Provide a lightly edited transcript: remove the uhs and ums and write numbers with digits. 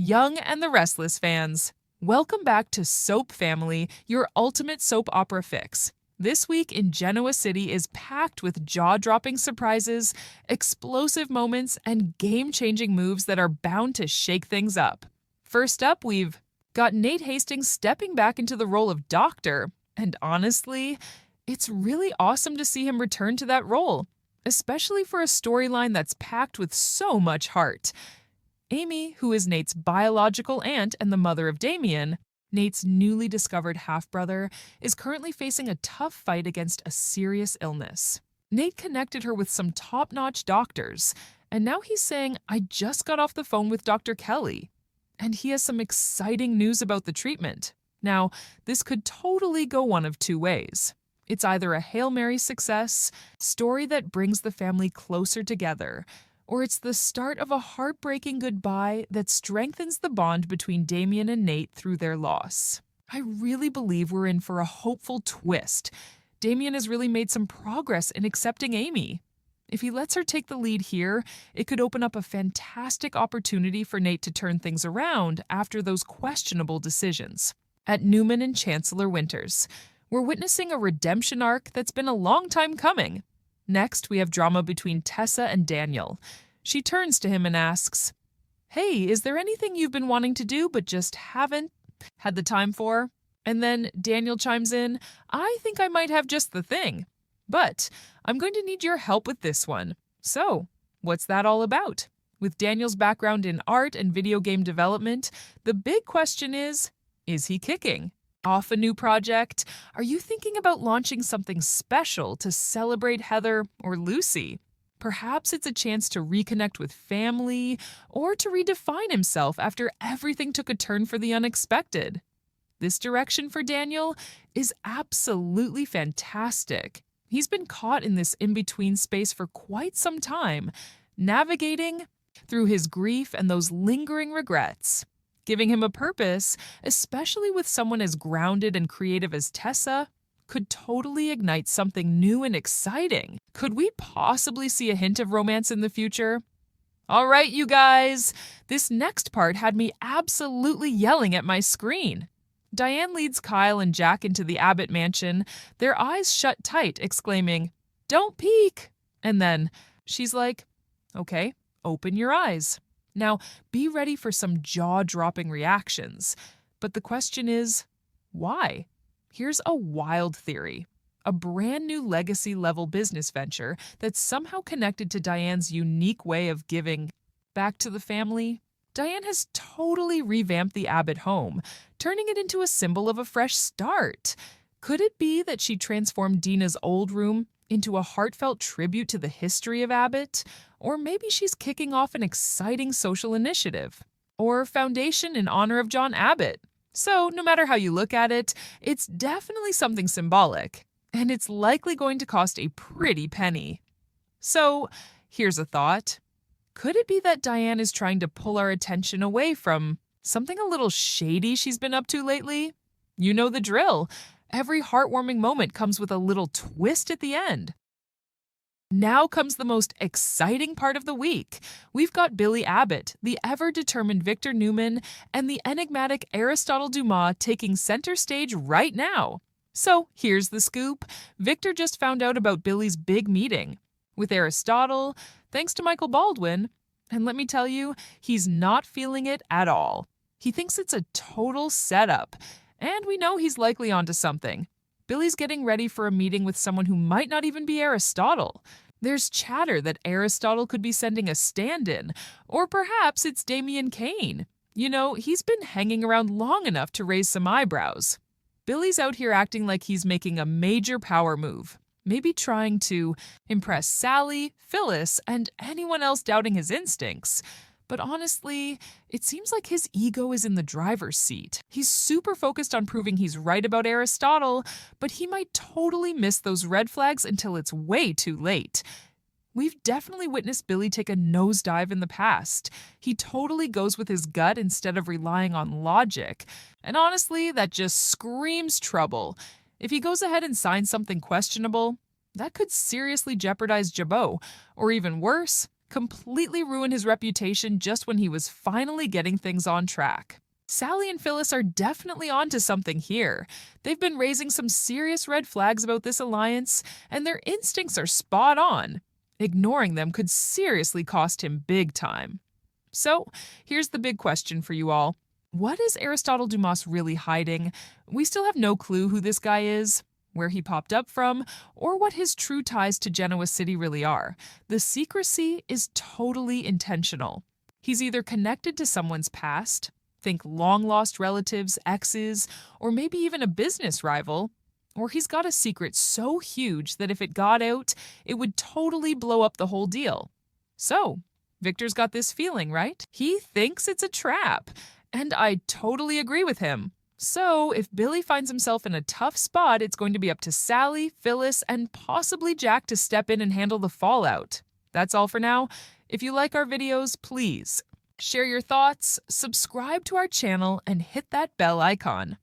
Young and the Restless fans. Welcome back to Soap Family, your ultimate soap opera fix. This week in Genoa City is packed with jaw-dropping surprises, explosive moments, and game-changing moves that are bound to shake things up. First up, we've got Nate Hastings stepping back into the role of Doctor, and honestly, it's really awesome to see him return to that role, especially for a storyline that's packed with so much heart. Amy, who is Nate's biological aunt and the mother of Damien, Nate's newly discovered half-brother, is currently facing a tough fight against a serious illness. Nate connected her with some top-notch doctors, and now he's saying, "I just got off the phone with Dr. Kelly." And he has some exciting news about the treatment. Now, this could totally go one of two ways. It's either a Hail Mary success, story that brings the family closer together, or it's the start of a heartbreaking goodbye that strengthens the bond between Damien and Nate through their loss. I really believe we're in for a hopeful twist. Damien has really made some progress in accepting Amy. If he lets her take the lead here, it could open up a fantastic opportunity for Nate to turn things around after those questionable decisions. At Newman and Chancellor Winters, we're witnessing a redemption arc that's been a long time coming. Next, we have drama between Tessa and Daniel. She turns to him and asks, "Hey, is there anything you've been wanting to do but just haven't had the time for?" And then Daniel chimes in, "I think I might have just the thing. But I'm going to need your help with this one." So, what's that all about? With Daniel's background in art and video game development, the big question is he kicking off a new project? Are you thinking about launching something special to celebrate Heather or Lucy? Perhaps it's a chance to reconnect with family or to redefine himself after everything took a turn for the unexpected. This direction for Daniel is absolutely fantastic. He's been caught in this in-between space for quite some time, navigating through his grief and those lingering regrets. Giving him a purpose, especially with someone as grounded and creative as Tessa, could totally ignite something new and exciting. Could we possibly see a hint of romance in the future? All right, you guys, this next part had me absolutely yelling at my screen. Diane leads Kyle and Jack into the Abbott mansion, their eyes shut tight, exclaiming, "Don't peek!" And then she's like, "Okay, open your eyes." Now, be ready for some jaw-dropping reactions. But the question is, why? Here's a wild theory. A brand new legacy-level business venture that's somehow connected to Diane's unique way of giving back to the family. Diane has totally revamped the Abbott home, turning it into a symbol of a fresh start. Could it be that she transformed Dina's old room into a heartfelt tribute to the history of Abbott? Or maybe she's kicking off an exciting social initiative, or foundation in honor of John Abbott. So no matter how you look at it, it's definitely something symbolic, and it's likely going to cost a pretty penny. So here's a thought. Could it be that Diane is trying to pull our attention away from something a little shady she's been up to lately? You know the drill. Every heartwarming moment comes with a little twist at the end. Now comes the most exciting part of the week. We've got Billy Abbott, the ever-determined Victor Newman, and the enigmatic Aristotle Dumas taking center stage right now. So here's the scoop. Victor just found out about Billy's big meeting with Aristotle, thanks to Michael Baldwin, and let me tell you, he's not feeling it at all. He thinks it's a total setup, and we know he's likely onto something. Billy's getting ready for a meeting with someone who might not even be Aristotle. There's chatter that Aristotle could be sending a stand-in, or perhaps it's Damien Kane. You know, he's been hanging around long enough to raise some eyebrows. Billy's out here acting like he's making a major power move, maybe trying to impress Sally, Phyllis, and anyone else doubting his instincts. But honestly, it seems like his ego is in the driver's seat. He's super focused on proving he's right about Aristotle, but he might totally miss those red flags until it's way too late. We've definitely witnessed Billy take a nosedive in the past. He totally goes with his gut instead of relying on logic. And honestly, that just screams trouble. If he goes ahead and signs something questionable, that could seriously jeopardize Jabot, or even worse, completely ruin his reputation just when he was finally getting things on track. Sally and Phyllis are definitely onto something here. They've been raising some serious red flags about this alliance, and their instincts are spot on. Ignoring them could seriously cost him big time. So, here's the big question for you all. What is Aristotle Dumas really hiding? We still have no clue who this guy is, where he popped up from, or what his true ties to Genoa City really are. The secrecy is totally intentional. He's either connected to someone's past, think long-lost relatives, exes, or maybe even a business rival, or he's got a secret so huge that if it got out, it would totally blow up the whole deal. So, Victor's got this feeling, right? He thinks it's a trap, and I totally agree with him. So, if Billy finds himself in a tough spot, it's going to be up to Sally, Phyllis, and possibly Jack to step in and handle the fallout. That's all for now. If you like our videos, please share your thoughts, subscribe to our channel, and hit that bell icon.